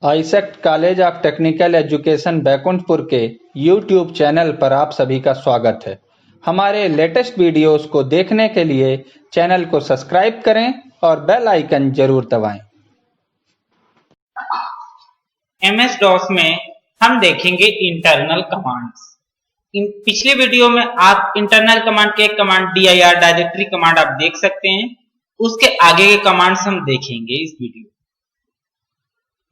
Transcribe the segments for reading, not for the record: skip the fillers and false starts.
AISECT college of technical education Baikunthpur के YouTube channel पर आप सभी का स्वागत है। हमारे लेटेस्ट वीडियोस को देखने के लिए चैनल को सब्सक्राइब करें और बेल आइकन जरूर दबाएं। MS DOS में हम देखेंगे इंटरनल कमांड्स। पिछले वीडियो में आप इंटरनल कमांड के एक कमांड dir डायरेक्टरी कमांड आप देख सकते हैं, उसके आगे के कमांड्स हम देखेंगे इस वीडियो।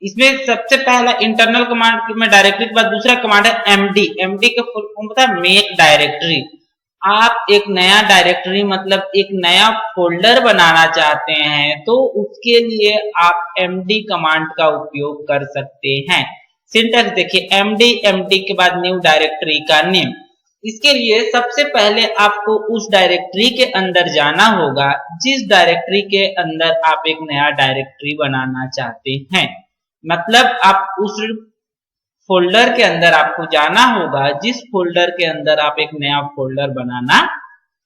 इसमें सबसे पहला इंटरनल कमांड में डायरेक्टरी के बाद दूसरा कमांड है MD। MD का फुल फॉर्म होता है मेक डायरेक्टरी। आप एक नया डायरेक्टरी मतलब एक नया फोल्डर बनाना चाहते हैं तो उसके लिए आप MD कमांड का उपयोग कर सकते हैं। सिंटैक्स देखिए, MD के बाद न्यू डायरेक्टरी का नेम। इसके लिए सबसे पहले आपको उस डायरेक्टरी के अंदर जाना होगा जिस डायरेक्टरी के अंदर आप एक नया डायरेक्टरी बनाना चाहते हैं। मतलब आप उस फोल्डर के अंदर आपको जाना होगा जिस फोल्डर के अंदर आप एक नया फोल्डर बनाना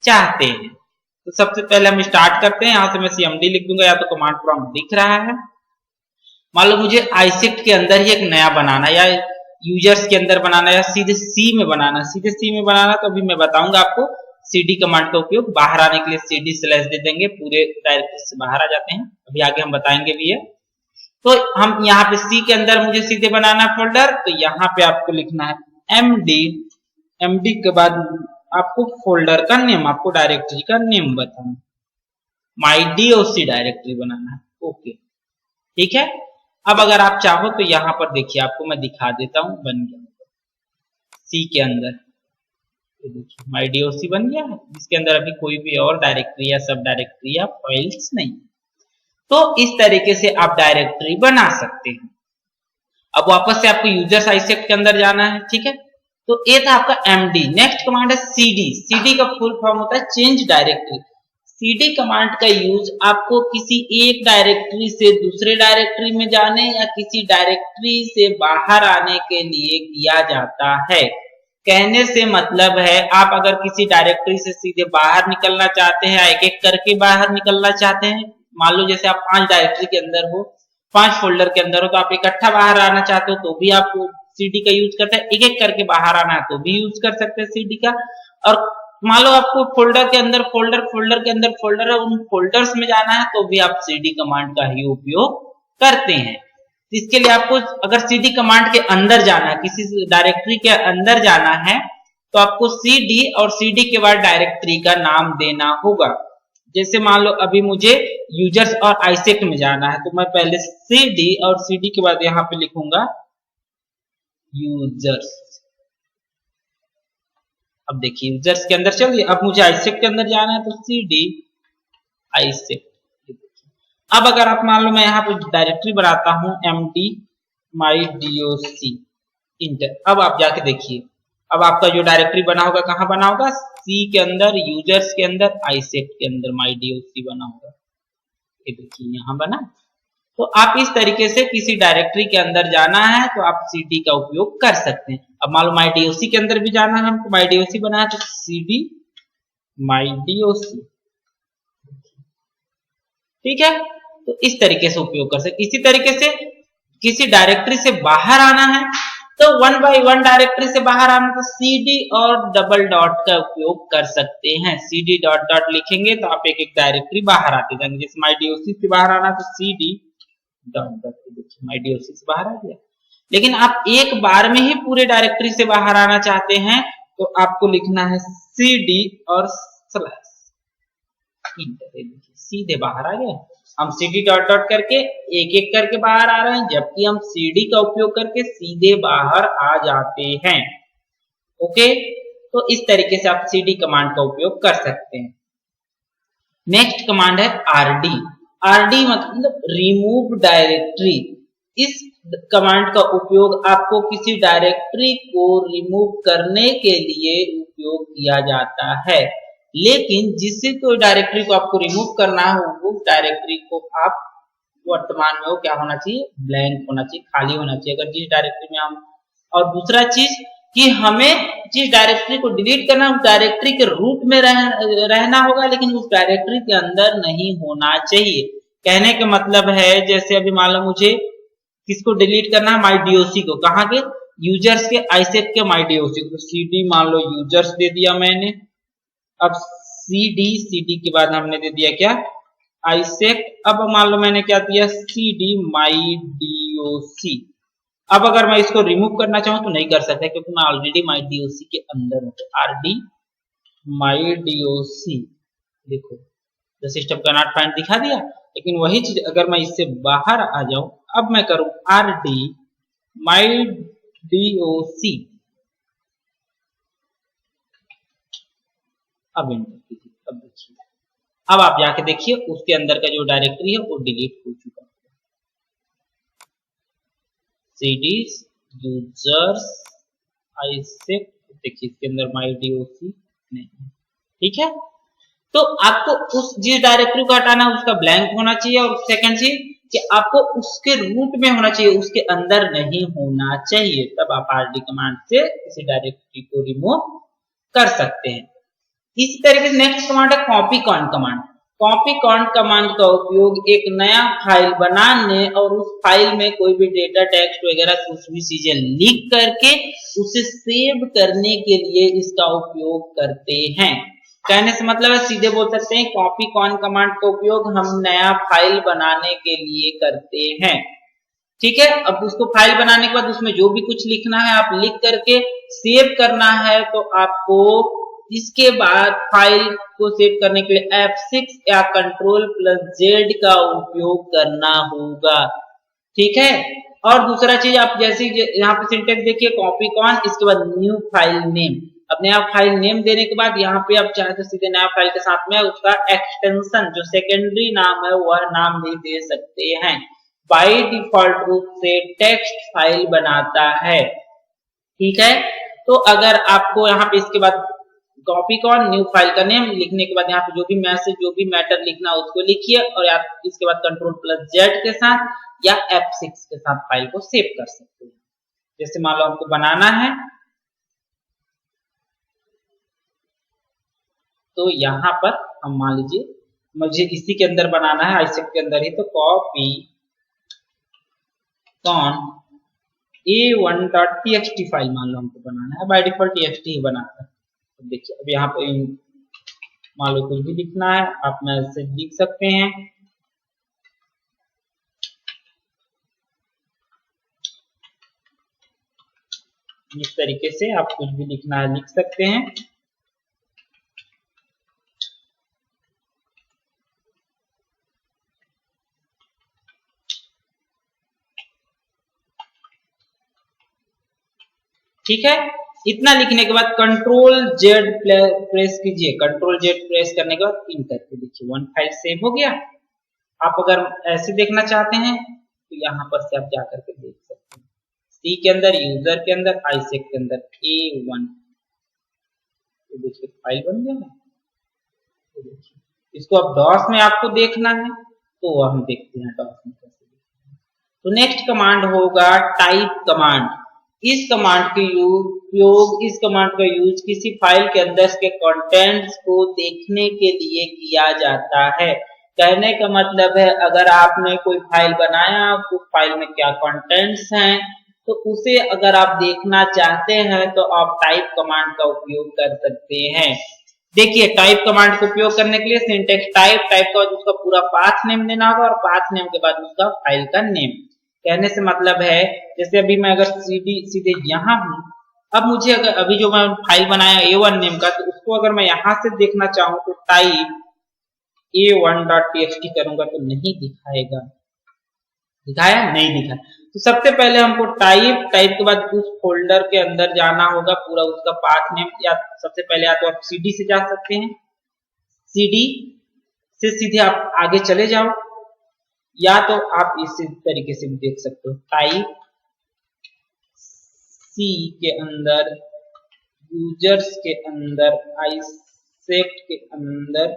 चाहते हैं। तो सबसे पहले हम स्टार्ट करते हैं। यहां से मैं CMD लिख दूंगा या तो कमांड प्रॉम्प्ट दिख रहा है। मान लो मुझे आइसेक्ट के अंदर ही एक नया बनाना या यूजर्स के अंदर बनाना या सीधे C में बनाना। सीधे C में बनाना तो अभी मैं बताऊंगा आपको। CD कमांड का उपयोग बाहर आने के लिए CD/ दे देंगे, पूरे डायरेक्टरी से बाहर आ जाते हैं। अभी आगे हम बताएंगे भी है। तो हम यहाँ पे C के अंदर मुझे सीधे बनाना फोल्डर, तो यहाँ पे आपको लिखना है MD के बाद आपको फोल्डर का नेम, आपको डायरेक्टरी का नेम बताना, myDOC डायरेक्टरी बनाना है। ओके, ठीक है। अब अगर आप चाहो तो यहाँ पर देखिए, आपको मैं दिखा देता हूं, बन गया C के अंदर। तो देखिए myDOC बन गया है। इसके अंदर अभी कोई भी और डायरेक्टरी या सब डायरेक्टरी या फाइल्स नहीं। तो इस तरीके से आप डायरेक्टरी बना सकते हैं। अब वापस से आपको यूजर्स आइसेक्ट के अंदर जाना है, ठीक है। तो ये था आपका MD। नेक्स्ट कमांड है CD। CD का फुल फॉर्म होता है चेंज डायरेक्टरी। CD कमांड का यूज आपको किसी एक डायरेक्टरी से दूसरे डायरेक्टरी में जाने या किसी डायरेक्टरी से बाहर आने के लिए किया जाता है। कहने से मतलब है, आप अगर किसी डायरेक्टरी से सीधे बाहर निकलना चाहते हैं, एक एक करके बाहर निकलना चाहते हैं, मान लो जैसे आप 5 डायरेक्टरी के अंदर हो, 5 फोल्डर के अंदर हो, तो आप इकट्ठा बाहर आना चाहते हो तो भी आप CD का यूज करते हैं। एक एक करके बाहर आना है तो भी यूज कर सकते हैं CD का। और मान लो आपको फोल्डर के अंदर फोल्डर के अंदर फोल्डर है, उन फोल्डर्स में जाना है तो भी आप CD कमांड का ही उपयोग करते हैं। इसके लिए आपको अगर CD कमांड के अंदर जाना है, किसी डायरेक्टरी के अंदर जाना है, तो आपको CD और CD के बाद डायरेक्टरी का नाम देना होगा। जैसे मान लो अभी मुझे यूजर्स और आइसेक्ट में जाना है, तो मैं पहले CD और CD के बाद यहां पे लिखूंगा यूजर्स। अब देखिए यूजर्स के अंदर चलिए, अब मुझे आइसेक्ट के अंदर जाना है तो CD आइसेक्ट। अब अगर आप मान लो मैं यहाँ पे डायरेक्टरी बनाता हूं MD myDOC इंटर। अब आप जाके देखिए, अब आपका जो डायरेक्टरी बना होगा कहां बना होगा? C के अंदर, यूजर्स के अंदर, आइसेक्ट के अंदर myDOC बना होगा। ये देखिए यहां बना। तो आप इस तरीके से किसी डायरेक्टरी के अंदर जाना है तो आप CD का उपयोग कर सकते हैं। अब मान लो myDOC के अंदर भी जाना है हमको, myDOC बना है तो CD myDOC, ठीक है। तो इस तरीके से उपयोग कर सकते। इसी तरीके से किसी डायरेक्टरी से बाहर आना है तो 1 by 1 डायरेक्टरी से बाहर आना तो CD और डबल डॉट का उपयोग कर सकते हैं। CD डॉट डॉट लिखेंगे तो आप एक एक डायरेक्टरी बाहर आते जाएंगे। जैसे myDOC से बाहर आना तो CD डॉट डॉट, देखिए myDOC से बाहर आ गया। लेकिन आप एक बार में ही पूरे डायरेक्टरी से बाहर आना चाहते हैं तो आपको लिखना है CD और स्लैश इंटर। सीधे बाहर आ गया। हम CD डॉट डॉट करके एक एक करके बाहर आ रहे हैं, जबकि हम CD का उपयोग करके सीधे बाहर आ जाते हैं। ओके, तो इस तरीके से आप CD कमांड का उपयोग कर सकते हैं। नेक्स्ट कमांड है RD। RD मतलब रिमूव डायरेक्टरी। इस कमांड का उपयोग आपको किसी डायरेक्टरी को रिमूव करने के लिए उपयोग किया जाता है। लेकिन जिससे कोई डायरेक्टरी को आपको रिमूव करना हो, उस डायरेक्टरी को आप वर्तमान में वो क्या होना चाहिए? ब्लैंक होना चाहिए, खाली होना चाहिए। अगर जिस डायरेक्टरी में हम, और दूसरा चीज कि हमें जिस डायरेक्टरी को डिलीट करना है उस डायरेक्टरी के रूट में रहना होगा, लेकिन उस डायरेक्टरी के अंदर नहीं होना चाहिए। कहने का मतलब है, जैसे अभी मान लो मुझे किसको डिलीट करना है, MyDOC को, कहाँ के, यूजर्स के, आईसेक के MyDOC को। CD मान लो यूजर्स दे दिया मैंने, अब CD के बाद हमने दे दिया क्या, आईसेक। अब मान लो मैंने क्या दिया, CD MyDOC। अब अगर मैं इसको रिमूव करना चाहूं तो नहीं कर सकता क्योंकि मैं ऑलरेडी MyDOC के अंदर हूं। RD MyDOC, देखो the system can not find दिखा दिया। लेकिन वही चीज अगर मैं इससे बाहर आ जाऊं, अब मैं करूं RD MyDOC, अब एंटर कीजिए। अब देखिए, अब आप जाके देखिए उसके अंदर का जो डायरेक्टरी है वो डिलीट हो चुका है। CDs यूजर्स आईसेक, देखिए इसके अंदर MyDOC नहीं, ठीक है। तो आपको उस जिस डायरेक्टरी को हटाना है उसका ब्लैंक होना चाहिए, और सेकंड चीज कि आपको उसके रूट में होना चाहिए, उसके अंदर नहीं होना चाहिए, तब आप RD कमांड से किसी डायरेक्टरी को रिमूव कर सकते हैं। इसी तरीके से नेक्स्ट कमांड है कॉपीकॉन कमांड। कॉपीकॉन कमांड का उपयोग एक नया फाइल बनाने और उस फाइल में कोई भी डेटा, टेक्स्ट वगैरह कुछ भी चीजें लिख करके उसे सेव करने के लिए इसका उपयोग करते हैं। कहने से मतलब है, सीधे बोल सकते हैं कॉपीकॉन कमांड का उपयोग हम नया फाइल बनाने के लिए करते हैं, ठीक है। अब उसको फाइल बनाने के बाद उसमें जो भी कुछ लिखना है आप लिख करके सेव करना है, तो आपको इसके बाद फाइल को सेव करने के लिए F6 या Ctrl+Z का उपयोग करना होगा, ठीक है। और दूसरा चीज आप जैसे यहाँ पे सिंटेक्स देखिए, कॉपीकॉन, इसके बाद न्यू फाइल नेम। अब नया फाइल नेम देने के बाद यहाँ पे आप चाहे तो सीधे नया फाइल के साथ में उसका एक्सटेंशन जो सेकेंडरी नाम है वह नाम भी दे सकते हैं। बाय डिफॉल्ट रूप से टेक्स्ट फाइल बनाता है, ठीक है। तो अगर आपको यहाँ पे इसके बाद कॉपीकॉन न्यू फाइल का नेम लिखने के बाद यहाँ पे जो भी मैसेज, जो भी मैटर लिखना उसको लिखिए, और या इसके बाद Ctrl+Z के साथ या F6 के साथ फाइल को सेव कर सकते हैं। जैसे मान लो हमको बनाना है, तो यहाँ पर हम मान लीजिए मुझे इसी के अंदर बनाना है, आईसेक के अंदर ही, तो कॉपीकॉन A1.txt फाइल मान लो हमको बनाना है, बाय डिफॉल्ट txt ही बनाता है। तो देखिए अब यहाँ पे मान लो कुछ भी लिखना है आप मैसेज लिख सकते हैं, इस तरीके से आप कुछ भी लिखना है लिख सकते हैं। ठीक है, इतना लिखने के बाद Ctrl+Z प्रेस कीजिए। Ctrl+Z प्रेस करने के बाद इंटर पे देखिए वन फाइल सेव हो गया। आप अगर ऐसे देखना चाहते हैं तो यहाँ पर से आप जा करके देख सकते हैं, सी के अंदर, यूजर के अंदर, आईसेक के अंदर A1, तो देखिए फाइल बन गया है। तो देखिए इसको अब डॉस में आपको देखना है तो वह हम देखते हैं डॉस में कैसे देखते हैं। तो नेक्स्ट कमांड होगा टाइप कमांड। इस कमांड का यूज किसी फाइल के अंदर के कंटेंट्स को देखने के लिए किया जाता है। कहने का मतलब है अगर आपने कोई फाइल बनाया, उस फाइल में क्या कंटेंट्स हैं, तो उसे अगर आप देखना चाहते हैं तो आप टाइप कमांड का उपयोग कर सकते हैं। देखिए टाइप कमांड का उपयोग करने के लिए सिंटेक्स टाइप का बाद उसका पूरा पाथ नेम देना होगा और पाथ नेम के बाद उसका फाइल का नेम। कहने से मतलब है जैसे अभी मैं अगर सीधे यहाँ हूं, अब मुझे अगर अभी जो मैं फाइल बनाया A1 नेम का, तो उसको अगर मैं यहाँ से देखना चाहूँ तो टाइप A1.txt करूंगा तो नहीं दिखाएगा, दिखाया नहीं दिखा। तो सबसे पहले हमको टाइप के बाद उस फोल्डर के अंदर जाना होगा, पूरा उसका पाथ नेम, या सबसे पहले या तो आप CD से जा सकते हैं, CD से सीधे आप आगे चले जाओ, या तो आप इसी तरीके से भी देख सकते हो, टाइप C के अंदर, यूजर्स के अंदर, आईसेक के अंदर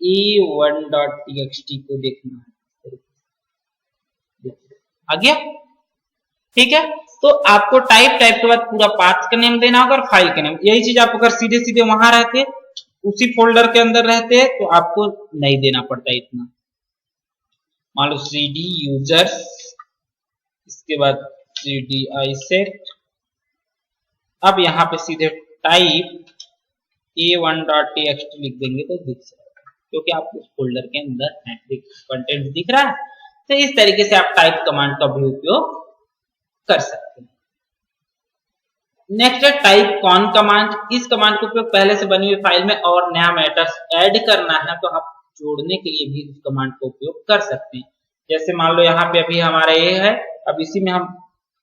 A1.txt को देखना है, आ गया। ठीक है, तो आपको टाइप के बाद पूरा पाथ का नेम देना होगा और फाइल का नेम। यही चीज आप अगर सीधे वहां रहते, उसी फोल्डर के अंदर रहते, तो आपको नहीं देना पड़ता इतना। मान लो CD यूजर्स इसके बाद cd isect। अब यहाँ पे सीधे टाइप a1.txt लिख देंगे तो दिख जाएगा, क्योंकि आप उस फोल्डर के अंदर हैं, कंटेंट दिख रहा है। तो इस तरीके से आप टाइप कमांड का भी उपयोग कर सकते हैं। नेक्स्ट है टाइप कॉन कमांड। इस कमांड का उपयोग पहले से बनी हुई फाइल में और नया मैटर्स ऐड करना है तो आप जोड़ने के लिए भी इस कमांड का उपयोग कर सकते हैं। जैसे मान लो यहाँ पे अभी हमारा ये है, अब इसी में हम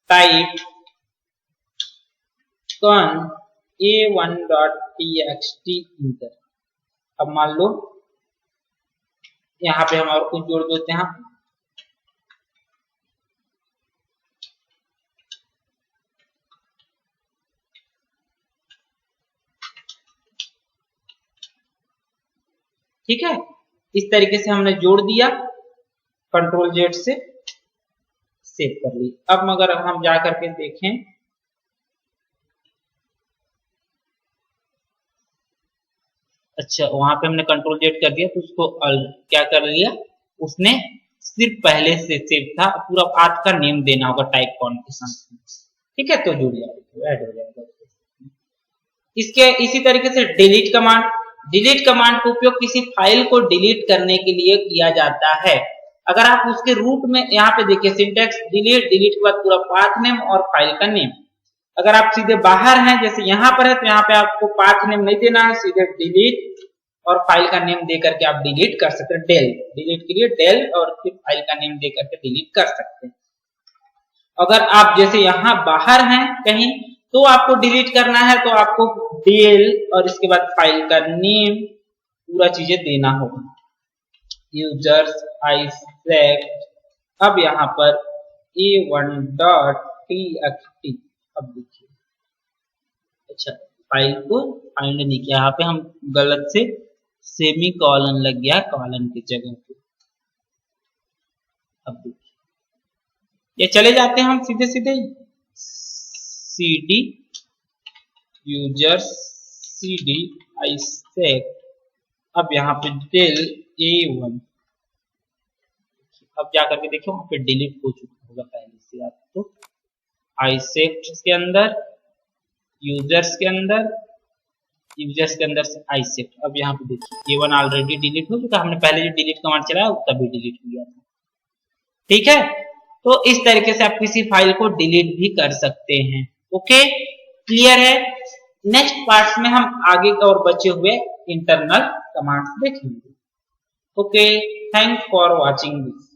टाइप कॉन a1.txt इंटर। अब मान लो यहाँ पे हम और कुछ जोड़ देते हैं। ठीक है, इस तरीके से हमने जोड़ दिया, कंट्रोल जेड से सेव कर ली। अब अगर हम जा करके देखें, अच्छा वहां पे हमने कंट्रोल जेड कर दिया तो उसको क्या कर लिया, उसने सिर्फ पहले से सेव था, पूरा पाथ का नेम देना होगा टाइप कॉन के साथ। ठीक है, तो जुड़ जाएगा, ऐड हो जाएगा। इसके इसी तरीके से डिलीट कमांड। डिलीट कमांड का उपयोग किसी फाइल को डिलीट करने के लिए किया जाता है। अगर आप उसके रूट में यहाँ पे देखिए सिंटेक्स डिलीट, डिलीट के बाद पूरा पाथ नेम और फाइल का नेम। अगर आप सीधे बाहर हैं, जैसे यहाँ पर है, तो यहाँ पे आपको पाथ नेम नहीं देना है, सीधे डिलीट और फाइल का नेम दे करके आप डिलीट कर सकते हैं। डेल डिलीट के लिए डेल और फिर फाइल का नेम दे करके डिलीट कर सकते हैं। अगर आप जैसे यहाँ बाहर हैं कहीं, तो आपको डिलीट करना है तो आपको डेल और इसके बाद फाइल का नेम पूरा चीजें देना होगा। यूजर्स isect, अब यहाँ पर a1.txt। अब देखिए, अच्छा फाइल को फाइंड नहीं किया, यहाँ पे हम गलत से सेमी कॉलन लग गया कॉलन की जगह पे। अब देखिए, ये चले जाते हैं हम सीधे सीधे cd यूजर्स cd isect। अब यहाँ पे del a1। अब जा करके देखो वहां पे डिलीट हो चुका होगा पहले से। आपको isect के अंदर, यूजर्स के अंदर से isect। अब यहाँ पे देखिए a1 ऑलरेडी डिलीट हो चुका, हमने पहले जो डिलीट कमांड चलाया तभी डिलीट हो गया था। ठीक है, तो इस तरीके से आप किसी फाइल को डिलीट भी कर सकते हैं। ओके, क्लियर है। नेक्स्ट पार्ट में हम आगे और बचे हुए इंटरनल कमांड्स देखेंगे। Okay, thanks for watching this.